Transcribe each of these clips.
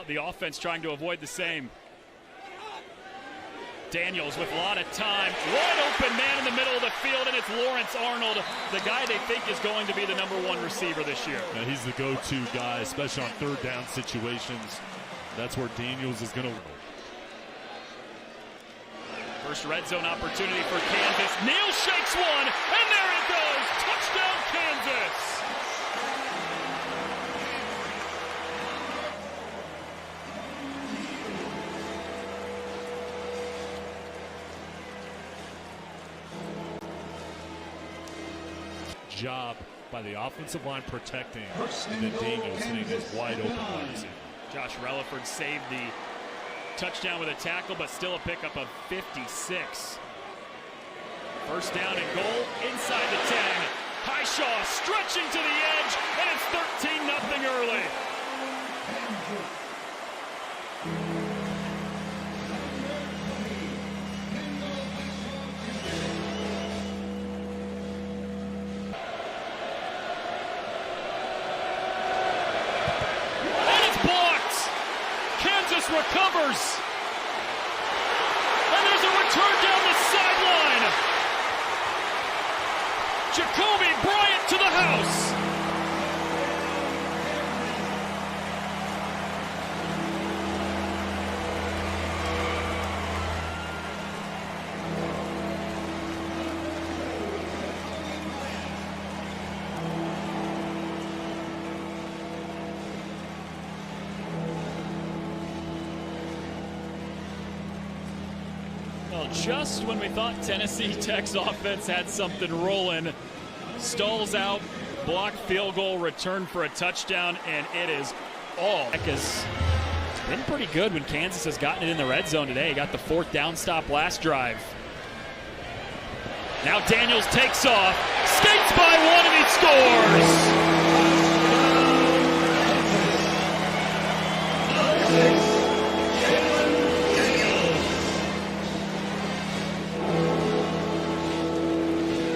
the offense trying to avoid the same. Daniels with a lot of time, wide open man in the middle of the field, and it's Lawrence Arnold, the guy they think is going to be the #1 receiver this year. Yeah, he's the go-to guy, especially on third down situations. That's where Daniels is going to. First red zone opportunity for Kansas. Neal shakes one, and there it goes. Touchdown, Kansas. Job by the offensive line protecting, and then Daniels hitting his wide open ones. Josh Relaford saved the touchdown with a tackle, but still a pickup of 56. First down and goal inside the 10. Hishaw stretching to the edge, and it's 13-0 early. Recovers, and there's a return down the sideline. Jacoby Bryant to the house. Well, just when we thought Tennessee Tech's offense had something rolling, stalls out, blocked field goal, return for a touchdown, and it is all. It's been pretty good when Kansas has gotten it in the red zone today. Got the 4th down stop last drive. Now Daniels takes off, skates by one, and he scores!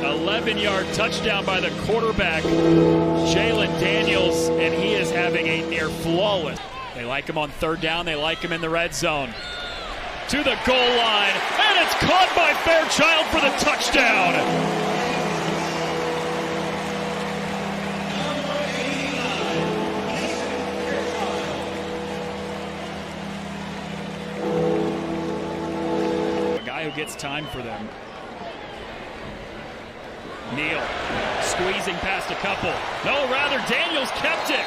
An 11-yard touchdown by the quarterback, Jalen Daniels, and he is having a near flawless. They like him on 3rd down. They like him in the red zone. To the goal line, and it's caught by Fairchild for the touchdown. A guy who gets time for them. Neal squeezing past a couple. No, rather Daniels kept it.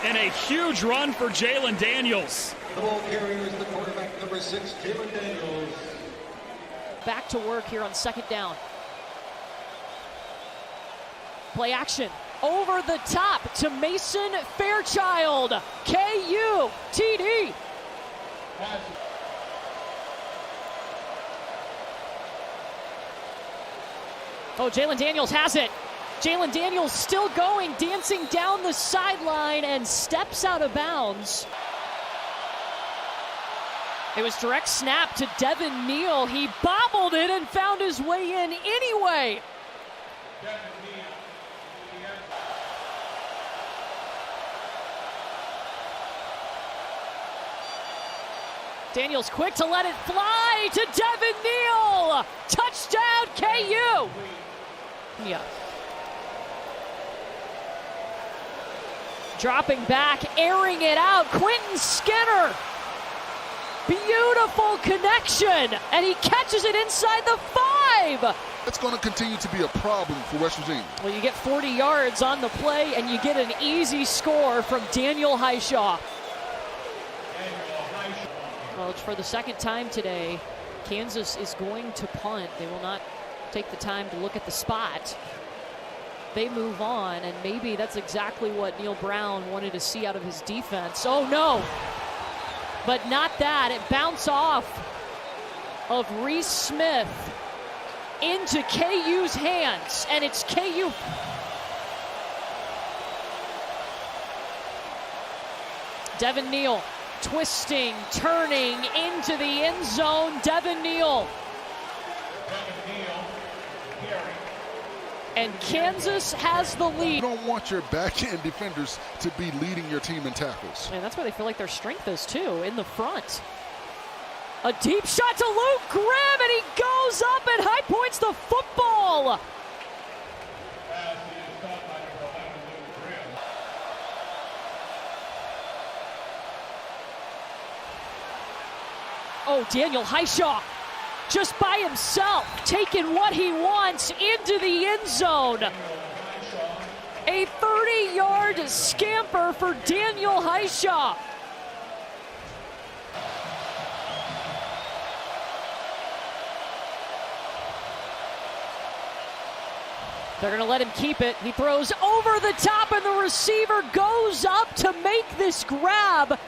And a huge run for Jalen Daniels. The ball carrier is the quarterback, number 6, Jalen Daniels. Back to work here on 2nd down. Play action. Over the top to Mason Fairchild. KU TD. Oh, Jalen Daniels has it. Jalen Daniels still going, dancing down the sideline and steps out of bounds. It was direct snap to Devin Neal. He bobbled it and found his way in anyway. Daniels quick to let it fly to Devin Neal. Touchdown KU. Yeah. Dropping back, airing it out. Quentin Skinner. Beautiful connection, and he catches it inside the 5. It's going to continue to be a problem for West Virginia. Well, you get 40 yards on the play, and you get an easy score from Daniel Hishaw. Well, for the 2nd time today, Kansas is going to punt. They will not take the time to look at the spot. They move on, and maybe that's exactly what Neal Brown wanted to see out of his defense. Oh, no. But not that. It bounced off of Reese Smith into KU's hands, and it's KU. Devin Neal twisting, turning into the end zone. Devin Neal. And Kansas has the lead. You don't want your back-end defenders to be leading your team in tackles. And that's where they feel like their strength is, too, in the front. A deep shot to Luke Grimm, and he goes up and high points the football. Oh, Daniel Hishaw, just by himself, taking what he wants into the end zone. A 30-yard scamper for Daniel Hishaw. They're going to let him keep it. He throws over the top, and the receiver goes up to make this grab.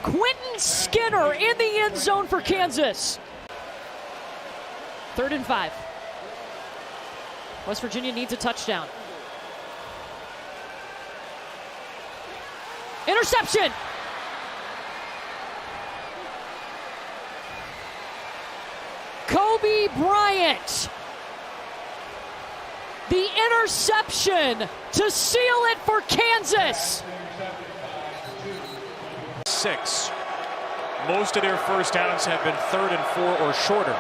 Quentin Skinner in the end zone for Kansas. 3rd and 5. West Virginia needs a touchdown. Interception! Kobe Bryant. The interception to seal it for Kansas. 6. Most of their first downs have been 3rd and 4 or shorter.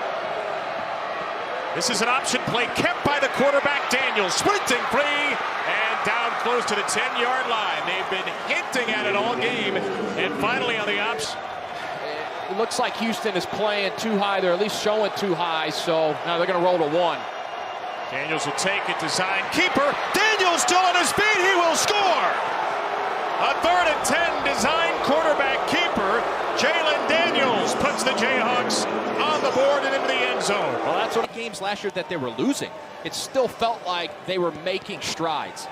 This is an option play kept by the quarterback Daniels, sprinting free and down close to the 10-yard line. They've been hinting at it all game, and finally on the option. It looks like Houston is playing too high. They're at least showing too high, so now they're going to roll to 1. Daniels will take it, design keeper. Daniels still on his feet, he will score! A 3rd and 10 design quarterback keeper. Jalen Daniels puts the Jayhawks on the board and into the end zone. Well, that's what games last year that they were losing. It still felt like they were making strides.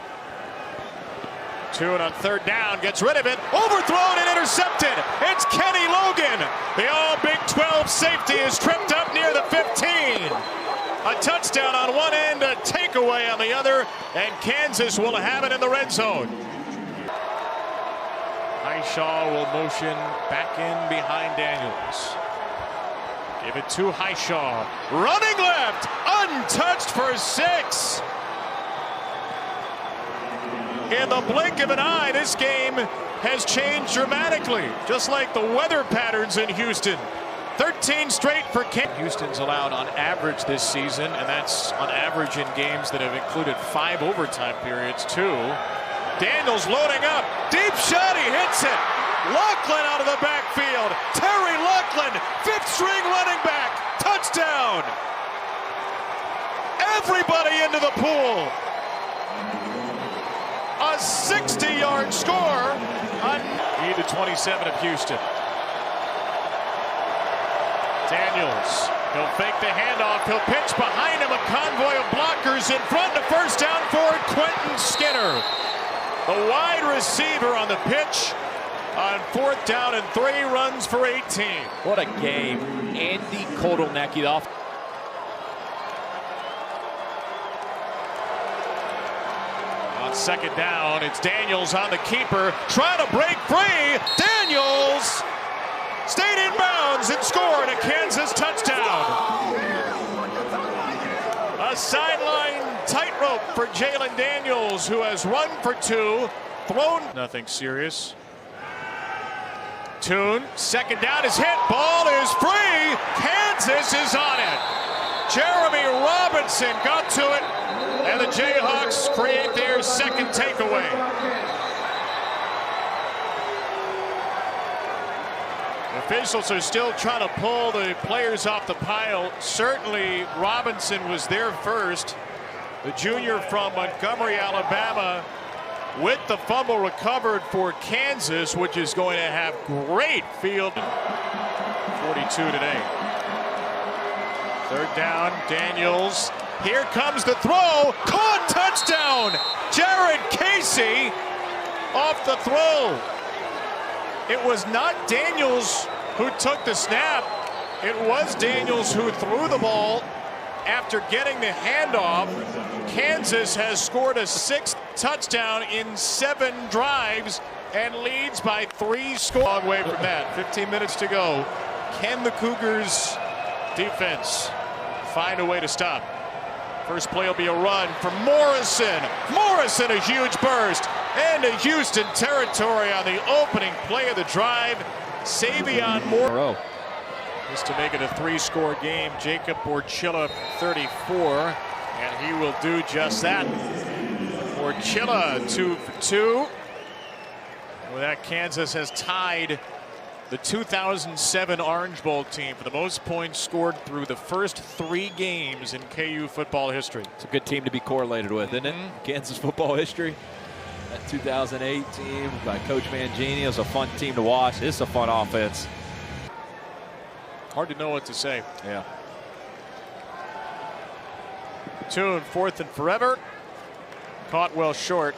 2 and on 3rd down, gets rid of it, overthrown and intercepted. It's Kenny Logan. The all Big 12 safety is tripped up near the 15. A touchdown on one end, a takeaway on the other, and Kansas will have it in the red zone. Hishaw will motion back in behind Daniels. Give it to Hishaw. Running left, untouched for 6. In the blink of an eye, this game has changed dramatically, just like the weather patterns in Houston. 13 straight for Kansas. Houston's allowed on average this season, and that's on average in games that have included 5 overtime periods, too. Daniels loading up. Deep shot, he hits it. Lachlan out of the backfield. Terry Lachlan, 5th string running back. Touchdown. Everybody into the pool. A 60-yard score on the 27 of Houston. Daniels, he'll fake the handoff. He'll pitch behind him, a convoy of blockers in front. The first down for Quentin Skinner. The wide receiver on the pitch on 4th down and 3, runs for 18. What a game. Andy Kotelnicki off. On 2nd down, it's Daniels on the keeper, trying to break free. Daniels stayed in bounds and scored a Kansas touchdown. A sideline tightrope for Jalen Daniels, who has run for 2, thrown nothing serious. Tune, 2nd down is hit, ball is free. Kansas is on it. Jeremy Robinson got to it, and the Jayhawks create their 2nd takeaway. Officials are still trying to pull the players off the pile. Certainly Robinson was there first. The junior from Montgomery, Alabama, with the fumble recovered for Kansas, which is going to have great field. 42 today. 3rd down, Daniels. Here comes the throw. Caught, touchdown. Jared Casey off the throw. It was not Daniels who took the snap. It was Daniels who threw the ball after getting the handoff. Kansas has scored a 6th touchdown in 7 drives and leads by 3 scores. Long way from that. 15 minutes to go. Can the Cougars defense find a way to stop? First play will be a run for Morrison. Morrison, a huge burst into Houston territory on the opening play of the drive. Savion Moore. Just to make it a 3-score game, Jacob Borchilla 34, and he will do just that. Borchilla 2 for 2. With that, Kansas has tied the 2007 Orange Bowl team for the most points scored through the first 3 games in KU football history. It's a good team to be correlated with, isn't it? Kansas football history. That 2008 team by Coach Mangini was a fun team to watch. It's a fun offense. Hard to know what to say. Yeah. Tune, 4th and forever. Caught well short.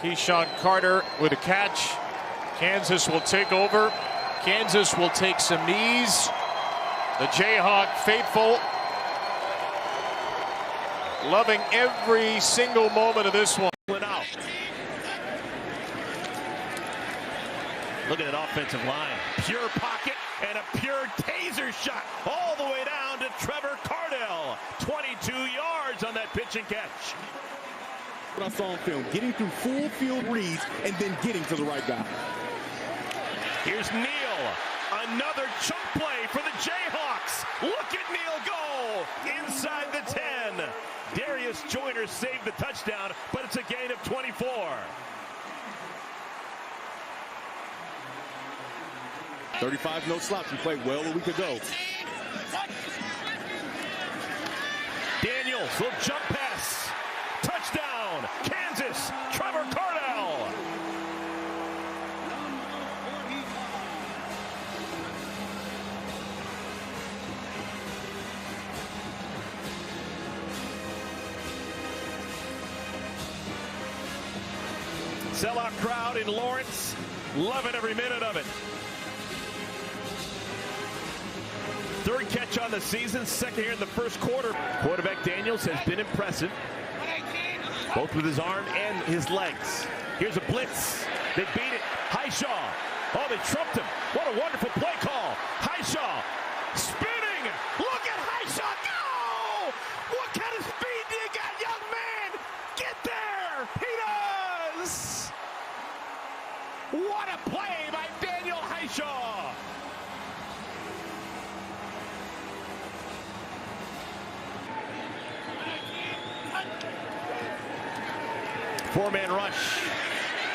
Keyshawn Carter with a catch. Kansas will take over. Kansas will take some knees. The Jayhawk faithful loving every single moment of this one. Out. Look at that offensive line. Pure pocket and a pure taser shot all the way down to Trevor Cardell. 22 yards on that pitch and catch. What I saw on film, getting through full field reads and then getting to the right guy. Here's Neal. Another chunk play for the Jayhawks. Look at Neal go inside the 10. Darius Joyner saved the touchdown, but it's a gain of 24. $35 no slouch. He played well a week ago. Daniels, little jump pass. Touchdown, Kansas, Trevor Cardell. Sellout crowd in Lawrence, loving every minute of it. Third catch on the season, second here in the first quarter. Quarterback Daniels has been impressive, both with his arm and his legs. Here's a blitz. They beat it. Highshaw. Oh, they trumped him. What a wonderful play call. Highshaw spinning. Look at Highshaw go! What kind of speed do you got, young man? Get there! He does! What a play by Daniel Highshaw! Four-man rush.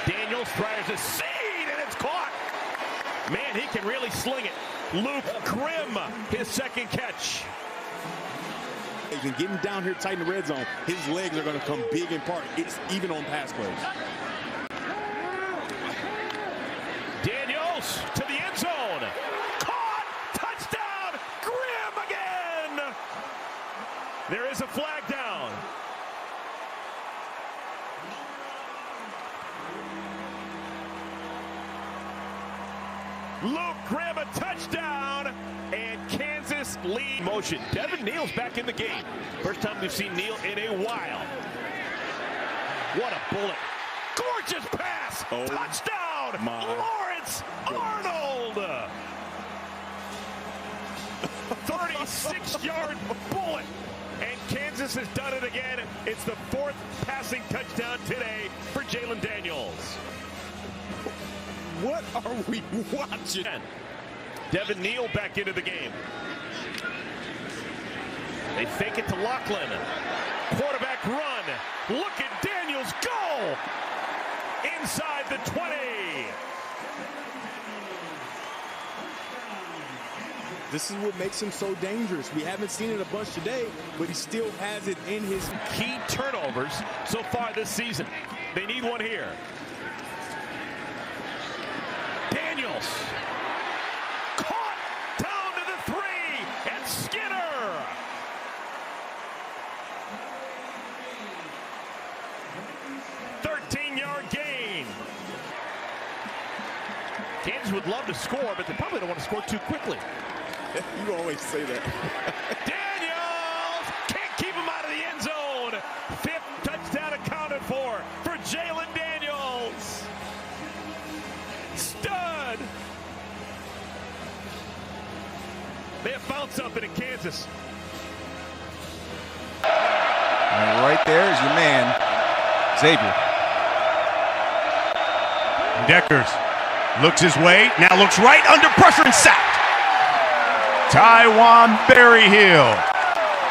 Daniels fires a seed, and it's caught. Man, he can really sling it. Luke Grimm, his second catch. And getting down here tight in the red zone, his legs are going to come big in part. It's even on pass plays. Daniels to the end zone. Caught! Touchdown! Grimm again! There is a flag down. Luke Grimm, a touchdown, and Kansas lead motion. Devin Neal's back in the game. First time we've seen Neal in a while. What a bullet. Gorgeous pass. Oh, touchdown. my Lawrence Arnold. 36-yard bullet. And Kansas has done it again. It's the 4th passing touchdown today for Jalen Daniels. What are we watching? Devin Neal back into the game. They fake it to Lachlan. Quarterback run. Look at Daniels go! Inside the 20. This is what makes him so dangerous. We haven't seen it a bunch today, but he still has it in his key turnovers so far this season. They need one here. Daniels caught down to the 3, and Skinner. Thirteen-yard gain. Kansas would love to score, but they probably don't want to score too quickly. You always say that. Daniels can't keep him out of the end zone. 5th touchdown accounted for Jalen Daniels. Stud. They have found something in Kansas. Xavier. Deckers looks his way, now looks right, under pressure and sacked. Tywan Berryhill.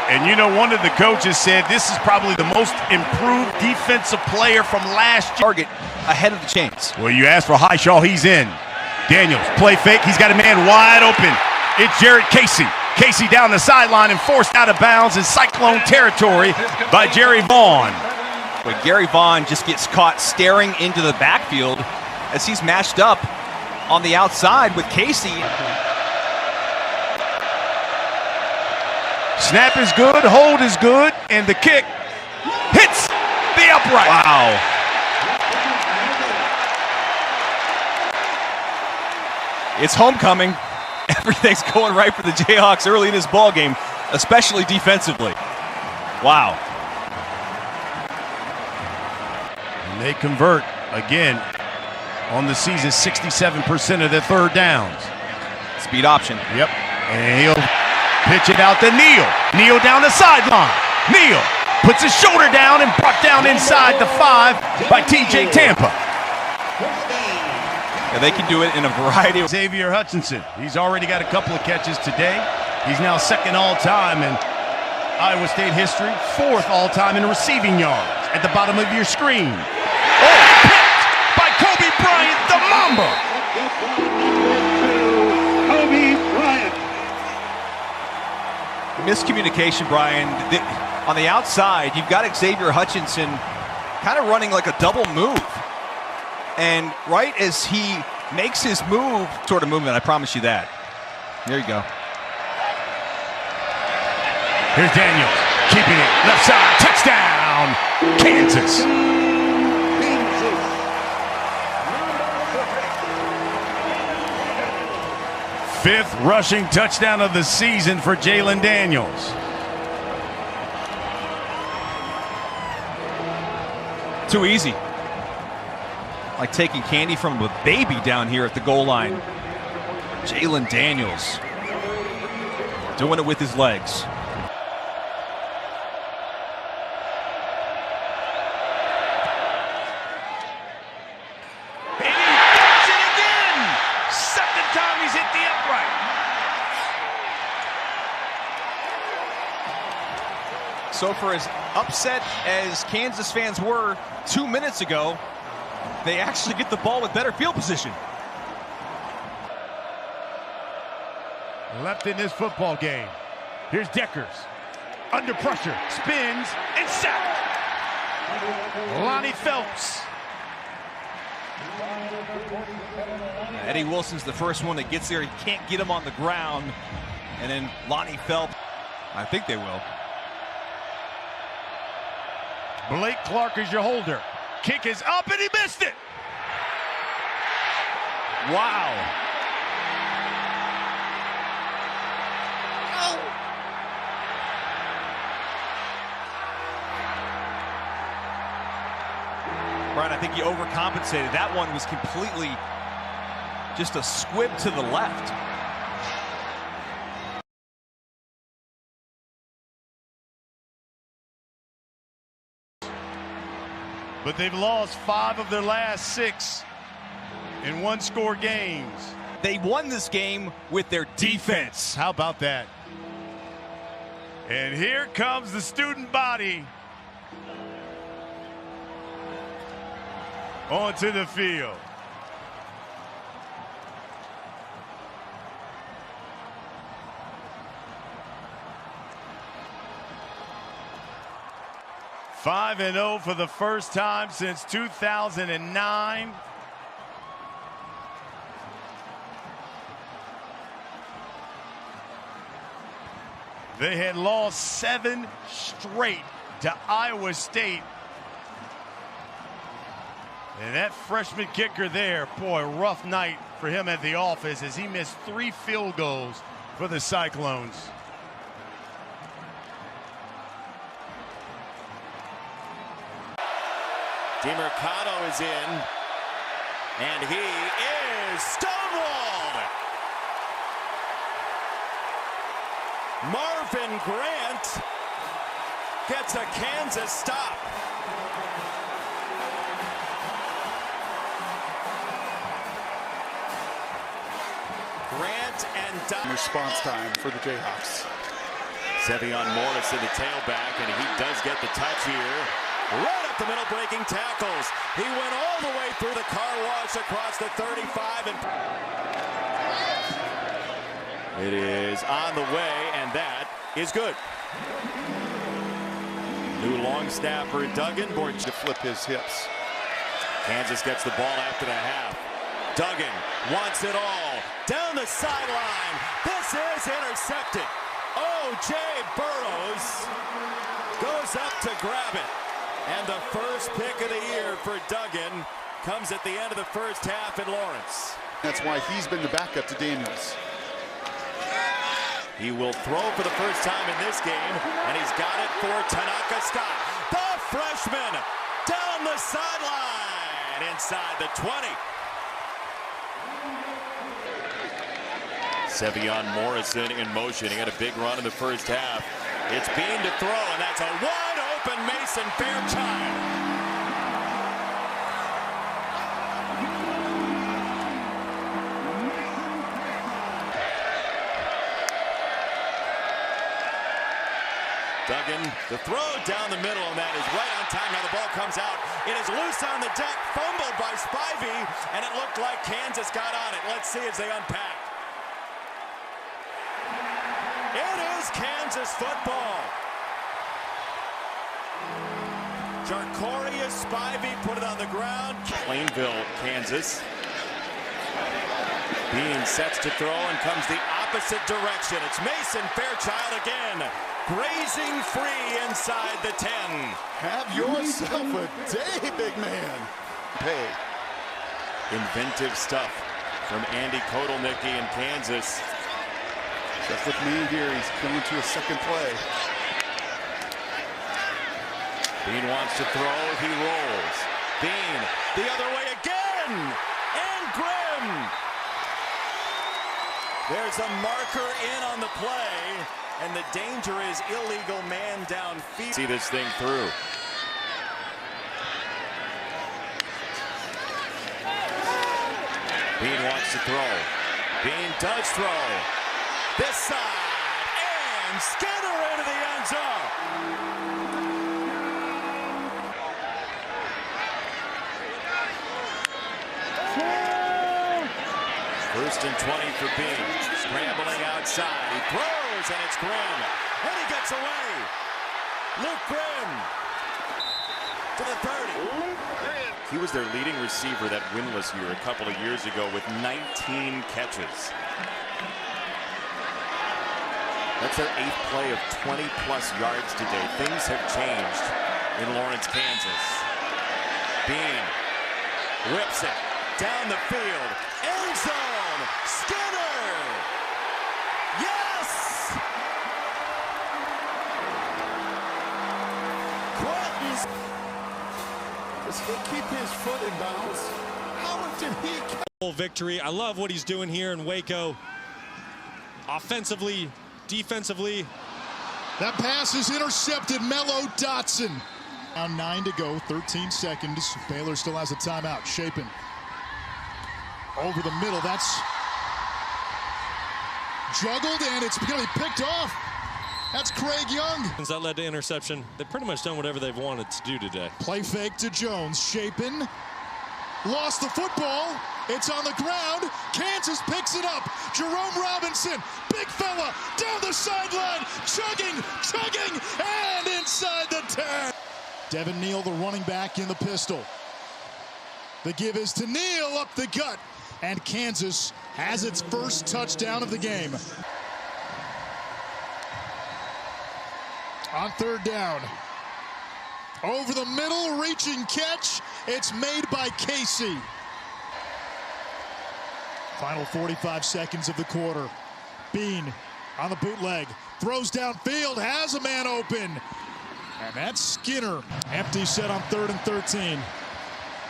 And you know, one of the coaches said this is probably the most improved defensive player from last year. Target ahead of the chains. Well, you asked for Highshaw, he's in. Daniels, play fake, he's got a man wide open. It's Jared Casey. Casey down the sideline and forced out of bounds in Cyclone territory by Jerry Vaughn. But Gary Vaughn just gets caught staring into the backfield as he's matched up on the outside with Casey. Snap is good, hold is good, and the kick hits the upright. Wow. It's homecoming. Everything's going right for the Jayhawks early in this ball game, especially defensively. Wow. And they convert again on the season 67% of their third downs. Speed option. Yep. And he'll pitch it out to Neal. Neal down the sideline. Neal puts his shoulder down and brought down inside the 5 by TJ Tampa. Yeah, they can do it in a variety of... Xavier Hutchinson, he's already got a couple of catches today. He's now second all-time in Iowa State history, fourth all-time in receiving yards at the bottom of your screen. Oh, picked by Kobe Bryant, the Mamba. Kobe Bryant. Miscommunication, Brian. On the outside, you've got Xavier Hutchinson kind of running like a double move. And right as he makes his move, sort of movement, I promise you that. There you go. Here's Daniels, keeping it, left side, touchdown, Kansas. Fifth rushing touchdown of the season for Jalen Daniels. Too easy. Like taking candy from a baby down here at the goal line. Jalen Daniels doing it with his legs. And he does it again! Second time he's hit the upright. So for as upset as Kansas fans were 2 minutes ago, they actually get the ball with better field position. Left in this football game. Here's Deckers. Under pressure, spins, and sacked. Lonnie Phelps. Eddie Wilson's the first one that gets there. He can't get him on the ground. And then Lonnie Phelps, I think they will. Blake Clark is your holder. Kick is up and he missed it. Wow. Brian, I think he overcompensated. That one was completely just a squib to the left. But they've lost 5 of their last 6 in one-score games. They won this game with their defense. How about that? And here comes the student body onto the field. Five 5-0 for the first time since 2009. They had lost 7 straight to Iowa State. And that freshman kicker there, boy, rough night for him at the office as he missed 3 field goals for the Cyclones. DiMercado is in, and he is stonewalled. Marvin Grant gets a Kansas stop. Grant and response time for the Jayhawks. Sevion Morris in the tailback, and he does get the touch here. Right up the middle, breaking tackles. He went all the way through the car wash across the 35. And it is on the way, and that is good. New long snapper Duggan, born to flip his hips. Kansas gets the ball after the half. Duggan wants it all. Down the sideline. This is intercepted. O.J. Burrows goes up to grab it. And the first pick of the year for Duggan comes at the end of the first half in Lawrence. That's why he's been the backup to Daniels. He will throw for the first time in this game, and he's got it for Tanaka Scott. The freshman down the sideline inside the 20. Sevion Morrison in motion. He had a big run in the first half. It's Bean to throw, and that's a wide open Mason Fairchild. Duggan, the throw down the middle, and that is right on time. Now the ball comes out. It is loose on the deck, fumbled by Spivey, and it looked like Kansas got on it. Let's see as they unpack. It is Kansas football. Jarcorius Spivey put it on the ground. Plainville, Kansas. Bean sets to throw and comes the opposite direction. It's Mason Fairchild again, grazing free inside the 10. Have yourself a day, big man. Pay. Inventive stuff from Andy Kotelnicki in Kansas. Just with me here, he's going to a second play. Bean wants to throw, he rolls. Bean, the other way again, and Grimm. There's a marker in on the play, and the danger is illegal man downfield. See this thing through. Bean wants to throw. Bean does throw. This side, and Skinner into the end zone. First and 20 for Bean. Scrambling outside. He throws, and it's Grimm. And he gets away. Luke Grimm to the 30. He was their leading receiver that winless year a couple of years ago with 19 catches. That's their 8th play of 20-plus yards today. Things have changed in Lawrence, Kansas. Bean whips it down the field. End zone. Skinner. Yes! Quentin's. Does he keep his foot in bounds? How did he? Victory. I love what he's doing here in Waco. Offensively, defensively. That pass is intercepted. Mello Dotson. Now 9 to go, 13 seconds. Baylor still has a timeout. Shapen over the middle. That's juggled, and it's going to be picked off. That's Craig Young. That led to interception. They've pretty much done whatever they've wanted to do today. Play fake to Jones. Shapen lost the football. It's on the ground. Kansas picks it up. Jerome Robinson, big fella, down the sideline, chugging, and inside the 10. Devin Neal, the running back, in the pistol. The give is to Neal up the gut, and Kansas has its first touchdown of the game. On third down. Over the middle, reaching catch. It's made by Casey. Final 45 seconds of the quarter. Bean on the bootleg. Throws downfield, has a man open. And that's Skinner. Empty set on 3rd and 13.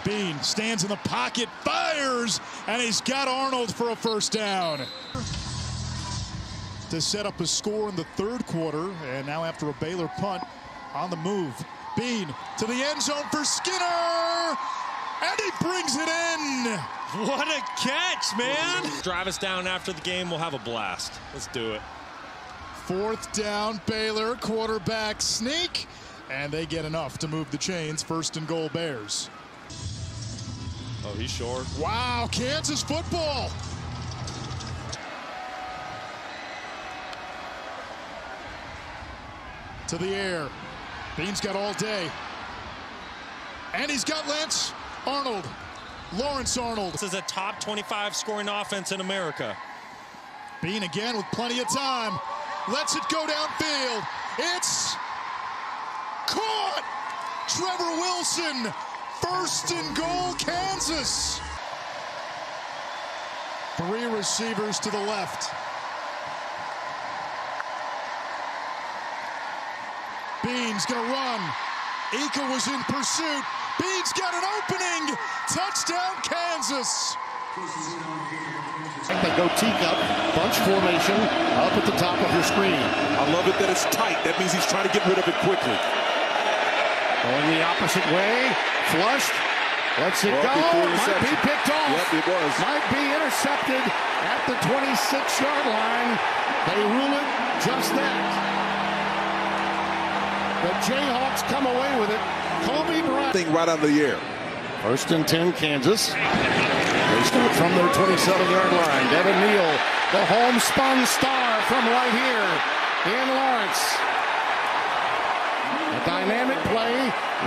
Bean stands in the pocket, fires, and he's got Arnold for a first down. To set up a score in the 3rd quarter, and now after a Baylor punt, on the move. Bean to the end zone for Skinner, and he brings it in. What a catch, man! Drive us down after the game. We'll have a blast. Let's do it. 4th down, Baylor, quarterback sneak, and they get enough to move the chains. 1st and goal, Bears. Oh, he's short. Wow, Kansas football. To the air. Bean's got all day. And he's got Lance Arnold. Lawrence Arnold. This is a top 25 scoring offense in America. Bean again with plenty of time. Lets it go downfield. It's caught! Trevor Wilson. 1st and goal, Kansas. 3 receivers to the left. Bean's gonna run. Ika was in pursuit. Bean's got an opening. Touchdown, Kansas. They go teacup, bunch formation, up at the top of your screen. I love it that it's tight. That means he's trying to get rid of it quickly. Going the opposite way, flushed, lets it go, might be picked off. Yep, it was. Might be intercepted at the 26-yard line. They rule it just that. The Jayhawks come away with it. Kobe Bryant. Thing right out of the air. 1st and 10, Kansas. They start from their 27-yard line. Devin Neal, the homespun star from right here in Lawrence. A dynamic play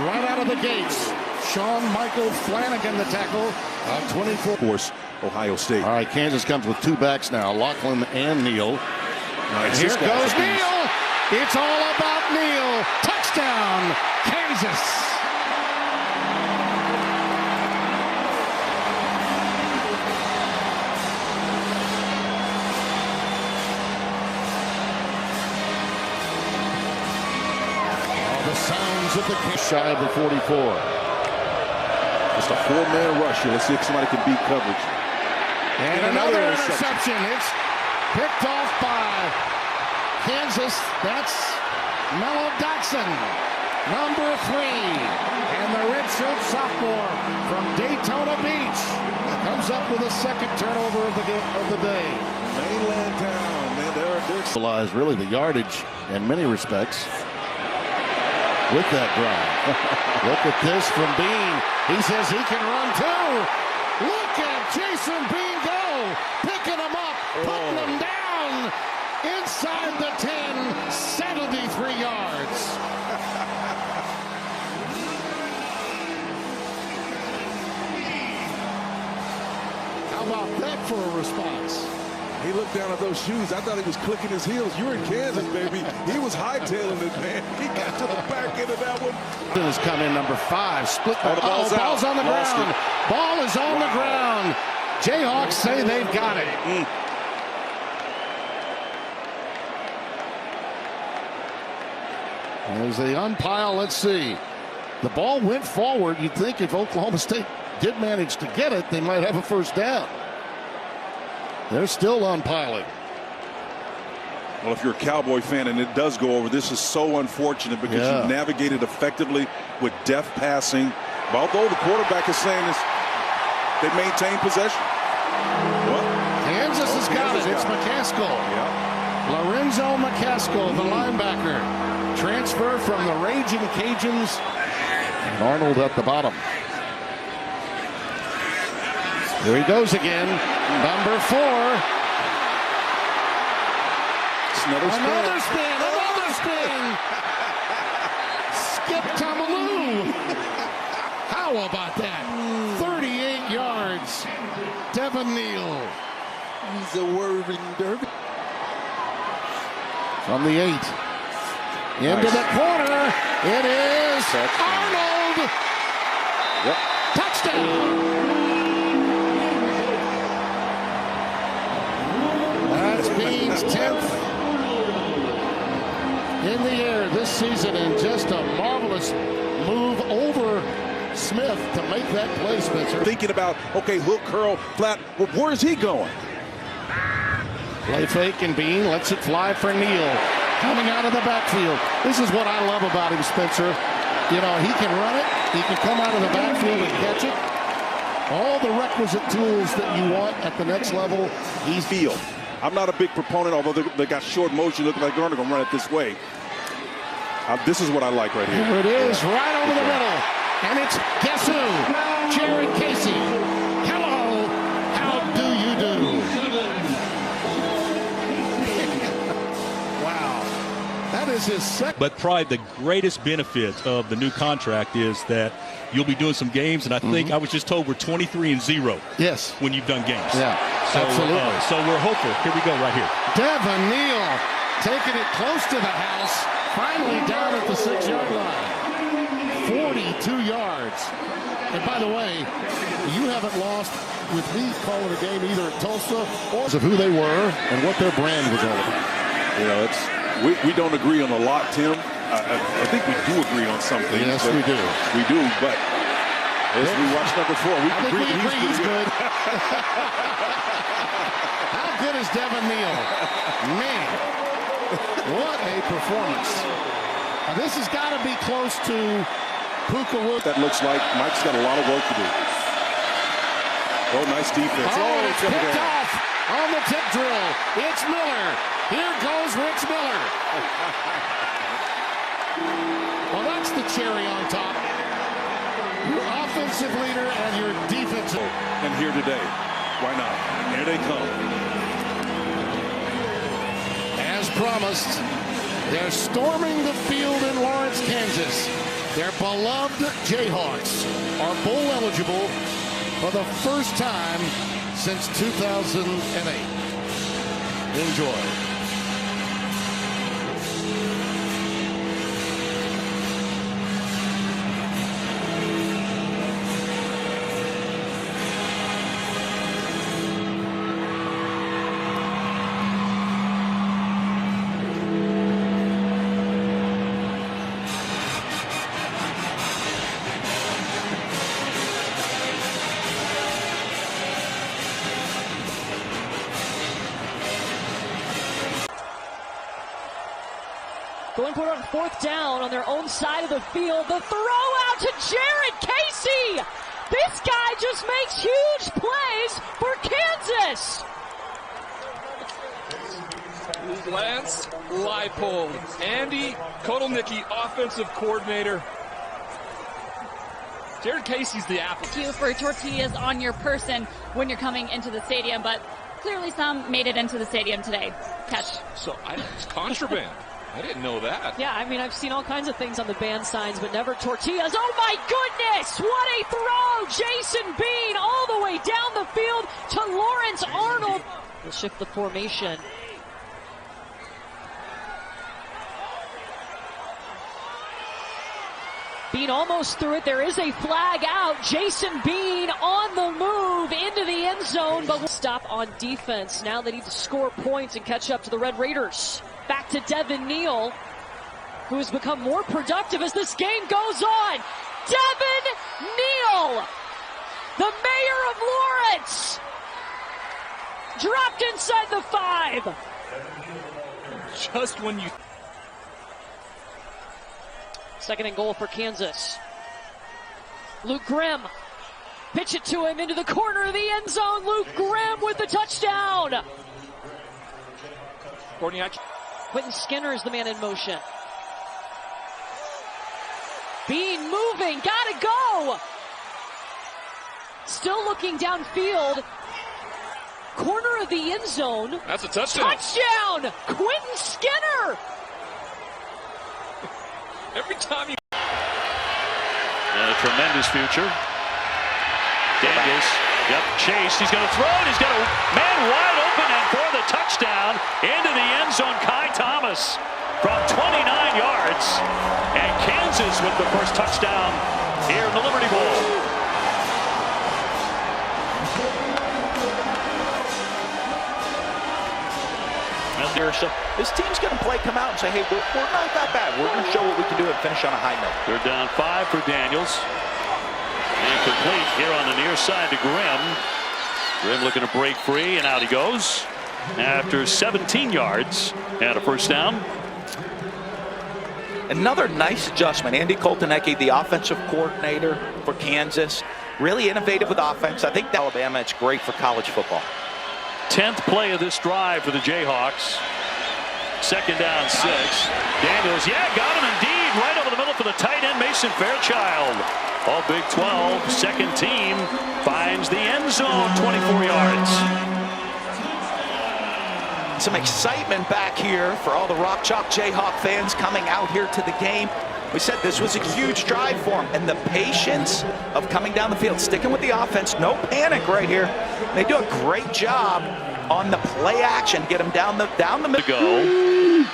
right out of the gates. Sean Michael Flanagan, the tackle, 24. Of course, Ohio State. All right, Kansas comes with 2 backs now, Lachlan and Neal. Nice. Here goes Neal. It's all about Neal. Touchdown, Kansas. The sounds of the shy of the 44. Just a 4-man rush here. Let's see if somebody can beat coverage. And another interception. It's picked off by Kansas. That's Mello Dotson, number 3. And the redshirt sophomore from Daytona Beach comes up with a 2nd turnover of the day. Mainland town, man. They're really the yardage in many respects. With that drive. Look at this from Bean. He says he can run too. Look at Jason Bean go. Picking him up, putting him down. Inside the 10, 73 yards. How about that for a response? He looked down at those shoes. I thought he was clicking his heels. You're in Kansas, baby. He was hightailing it, man. He got to the back end of that one. Has come in number 5. Split. Ball's on the ground. Ball is on the ground. Jayhawks say they've got it. As they unpile, let's see. The ball went forward. You'd think if Oklahoma State did manage to get it, they might have a 1st down. They're still unpiling. Well, if you're a Cowboy fan and it does go over, this is so unfortunate because you navigated effectively with deft passing. But although the quarterback is saying this, they maintain possession. Well, Kansas has got it. It's McCaskill. Yeah. Lorenzo McCaskill, the linebacker. Transfer from the Raging Cajuns. And Arnold at the bottom. Here he goes again. Number 4. Another spin. Skip Tomaloo. How about that? 38 yards. Devin Neal. He's a whirling derby. From the 8. Into the corner. It is Arnold. Yep. Touchdown. That's Bean's 10th in the air this season, and just a marvelous move over Smith to make that play, Spencer. Thinking about, okay, hook, curl, flat. Well, where is he going? Play fake, and Bean lets it fly for Neal. Coming out of the backfield. This is what I love about him, Spencer. You know, he can run it. He can come out of the backfield and catch it. all the requisite tools that you want at the next level. He's field. I'm not a big proponent, although they got short motion, looking like they're going to run it this way. This is what I like right here. Here it is, right over the middle. And it's, guess who? Jared Casey. Hello, how do you do? Wow. That is his second. But probably the greatest benefit of the new contract is that you'll be doing some games, and I think I was just told we're 23-0. Yes. When you've done games. Yeah, so, absolutely. So we're hopeful. Here we go right here. Devin Neal taking it close to the house. Finally down at the 6-yard line. 42 yards. And by the way, you haven't lost with me calling a game either at Tulsa or of who they were and what their brand was all about. You know, we don't agree on a lot, Tim. I think we do agree on something. Yes, we do. We do, but as we watch number 4, we agree he's good. How good is Devin Neal? Man. What a performance. This has got to be close to Puka Wood. That looks like Mike's got a lot of work to do. Oh, nice defense. Oh, it's picked off on the tip drill. It's Miller. Here goes Rich Miller. Well, that's the cherry on top. Your offensive leader and your defensive. And here today. Why not? Here they come. As promised, they're storming the field in Lawrence, Kansas. Their beloved Jayhawks are bowl eligible for the first time since 2008. Enjoy. Going for it on 4th down on their own side of the field. The throw out to Jared Casey. This guy just makes huge plays for Kansas. Lance Leipold, Andy Kotelnicki, offensive coordinator. Jared Casey's the apple. Thank you for tortillas on your person when you're coming into the stadium, but clearly some made it into the stadium today. Catch. So it's contraband. I didn't know that. Yeah, I mean, I've seen all kinds of things on the band signs, but never tortillas. Oh, my goodness! What a throw! Jason Bean all the way down the field to Lawrence Arnold. We'll shift the formation. Bean almost threw it. There is a flag out. Jason Bean on the move into the end zone, but we'll stop on defense. Now they need to score points and catch up to the Red Raiders. Back to Devin Neal, who has become more productive as this game goes on. Devin Neal, the mayor of Lawrence, dropped inside the 5. Just when you... Second and goal for Kansas. Luke Grimm, pitch it to him into the corner of the end zone. Luke Grimm with the touchdown. Quentin Skinner is the man in motion. Bean moving, gotta go. Still looking downfield. Corner of the end zone. That's a touchdown. Touchdown! Quentin Skinner! Every time you... A tremendous future. Daniels. Yep, Chase, he's going to throw it. He's got a man wide open and for the touchdown into the end zone. Kai Thomas from 29 yards. And Kansas with the first touchdown here in the Liberty Bowl. So this team's going to come out and say, hey, we're not that bad. We're going to show what we can do and finish on a high note. They're down 5 for Daniels. Incomplete here on the near side to Grimm. Grimm looking to break free, and out he goes after 17 yards and a first down. Another nice adjustment. Andy Kotelnicki, the offensive coordinator for Kansas, really innovative with offense. I think Alabama, it's great for college football. 10th play of this drive for the Jayhawks. 2nd down, 6. Daniels, got him indeed. Right over the middle for the tight end, Mason Fairchild. All Big 12, second team, finds the end zone, 24 yards. Some excitement back here for all the Rock Chalk Jayhawk fans coming out here to the game. We said this was a huge drive for them, and the patience of coming down the field, sticking with the offense, no panic right here. They do a great job on the play action, get them down the middle. Go.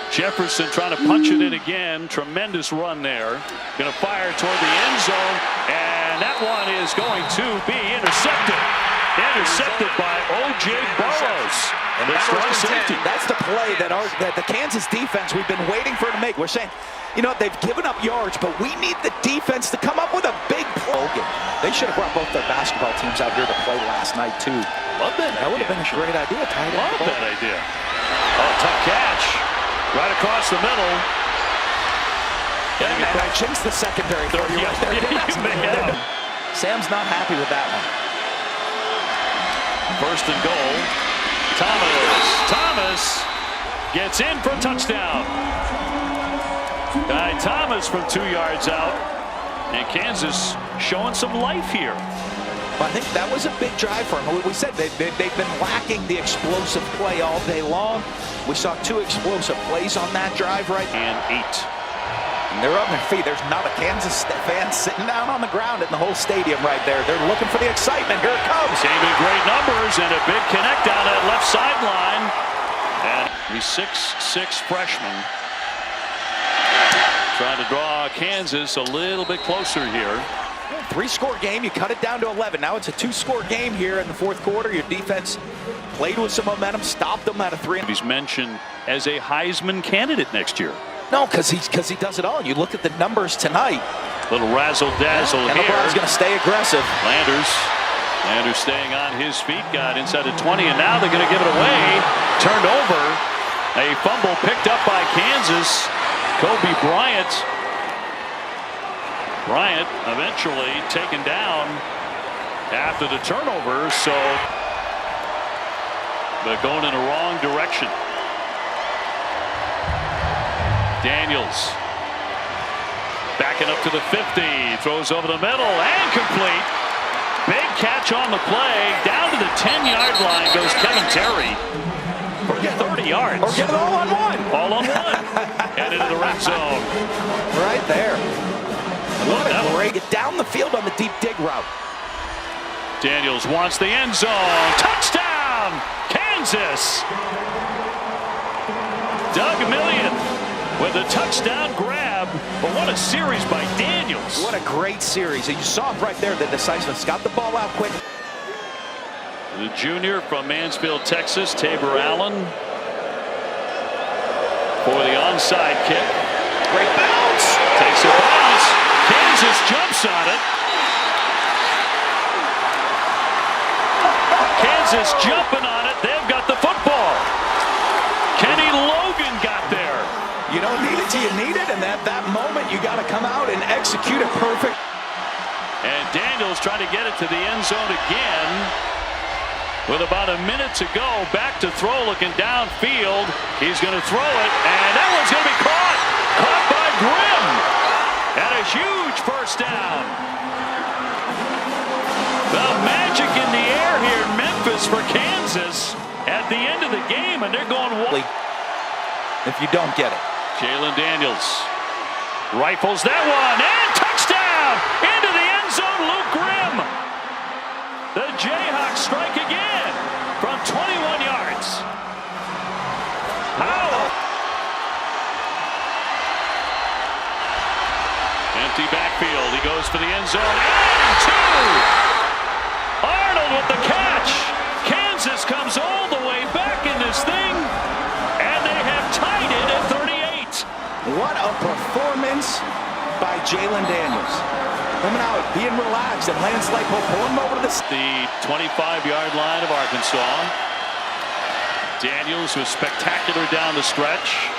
Jefferson trying to punch it in again. Tremendous run there. Going to fire toward the end zone, and that one is going to be intercepted. Intercepted by O.J. Burrows. And that's the play that the Kansas defense we've been waiting for to make. We're saying, you know, they've given up yards, but we need the defense to come up with a big play. They should have brought both their basketball teams out here to play last night, too. Love that. That would have been a great idea. Love that idea. Oh, tough catch. Right across the middle. And I jinxed the secondary for you right there. Sam's not happy with that one. 1st and goal. Thomas gets in for a touchdown. Thomas from 2 yards out. And Kansas showing some life here. Well, I think that was a big drive for them. We said they've been lacking the explosive play all day long. We saw 2 explosive plays on that drive right. And 8. And they're on their feet. There's not a Kansas fan sitting down on the ground in the whole stadium right there. They're looking for the excitement. Here it comes. Saving great numbers and a big connect down that left sideline. And the 6'6" freshman trying to draw Kansas a little bit closer here. 3-score game, you cut it down to 11. Now it's a 2-score game here in the 4th quarter. Your defense played with some momentum, stopped them at a 3. He's mentioned as a Heisman candidate next year. No, because he does it all. You look at the numbers tonight. Little razzle-dazzle here. And LeBron's going to stay aggressive. Landers staying on his feet, got inside the 20, and now they're going to give it away. Turned over. A fumble picked up by Kansas. Kobe Bryant. Bryant eventually taken down after the turnover, so they're going in the wrong direction. Daniels backing up to the 50, throws over the middle and complete. Big catch on the play. Down to the 10-yard line goes Kevin Terry. 30 yards. Or get it all on one. All on one. And into the red zone. Right there. What a great get down the field on the deep dig route. Daniels wants the end zone. Touchdown, Kansas. Doug Million with a touchdown grab. But what a series by Daniels. What a great series. You saw it right there, the decisiveness. Got the ball out quick. The junior from Mansfield, Texas, Tabor Allen, for the onside kick. Great bounce. Takes a bounce. Kansas jumps on it. Kansas jumping on it. They've got the football. Kenny Logan got there. You don't need it till you need it, and at that moment you got to come out and execute it perfect. And Daniels trying to get it to the end zone again. With about a minute to go, back to throw, looking downfield. He's going to throw it, and that one's going to be caught. Caught by Grimm. And a huge first down. The magic in the air here in Memphis for Kansas at the end of the game, and they're going wide. If you don't get it. Jalen Daniels rifles that one, and touchdown! Into the end zone, Luke Grimm. The Jayhawks strike again from 21 yards. How? Empty backfield. He goes for the end zone. And 2. Arnold with the catch. Kansas comes all the way back in this thing, and they have tied it at 38. What a performance by Jalen Daniels. Coming out, being relaxed, and Lance Leipold pulling him over to the 25-yard line of Arkansas. Daniels was spectacular down the stretch.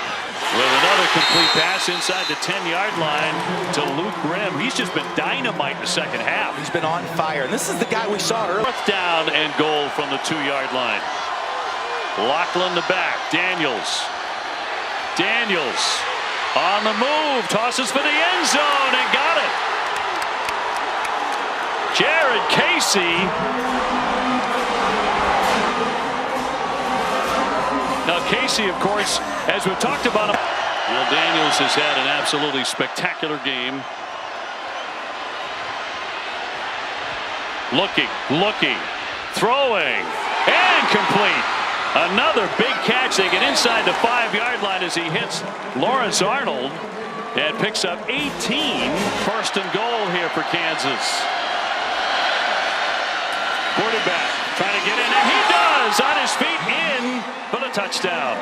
with another complete pass inside the 10-yard line to Luke Grimm. He's just been dynamite in the second half. He's been on fire. And this is the guy we saw earlier. Fourth down and goal from the 2-yard line. Lachlan the back. Daniels on the move. Tosses for the end zone and got it. Jared Casey. Now Casey, of course, as we've talked about him. Well, Daniels has had an absolutely spectacular game. Looking, throwing, and complete. Another big catch. They get inside the 5-yard line as he hits Lawrence Arnold and picks up 18. First and goal here for Kansas. Quarterback trying to get in, and he does on his feet in for the touchdown.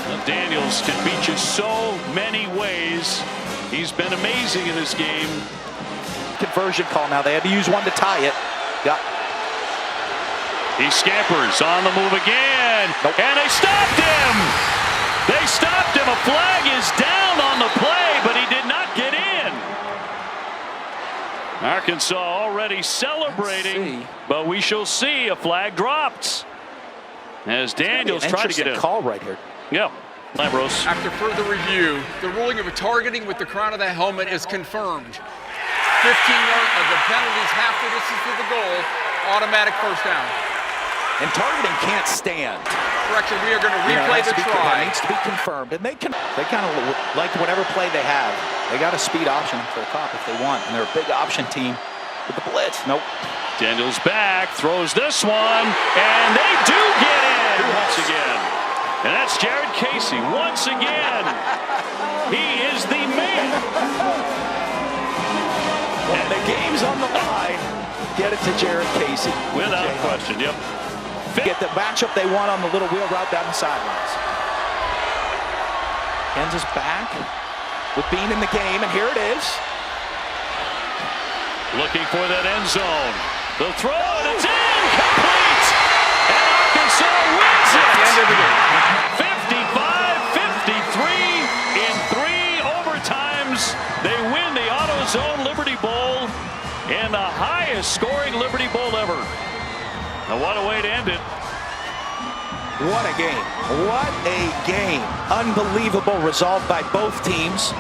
Well, Daniels can beat you so many ways. He's been amazing in this game. Conversion call now. They had to use one to tie it. He scampers on the move again. Nope. And they stopped him. They stopped him. A flag is down on the play, but he did not get in. Arkansas already celebrating, but we shall see. A flag dropped as Daniels tried to get in. Call right here. Yeah. Lambros. After further review, the ruling of a targeting with the crown of the helmet is confirmed. 15 yards of the penalties, half the distance to the goal, automatic first down. And targeting can't stand. Correction, we are going to replay the try. That needs to be confirmed. And they kind of like whatever play they have. They got a speed option for the top if they want. And they're a big option team with the blitz. Nope. Daniels back, throws this one, and they do get in once again. And that's Jared Casey once again. He is the man. When the game's on the line, get it to Jared Casey. Without question, yep. Get the matchup they want on the little wheel route down the sidelines. Kansas back with Bean in the game, and here it is. Looking for that end zone. The throw, and it's incomplete! And Arkansas wins it! End of the game. 55-53 in 3 overtimes. They win the AutoZone Liberty Bowl and the highest scoring Liberty Bowl ever. Now what a way to end it. What a game. What a game. Unbelievable resolve by both teams.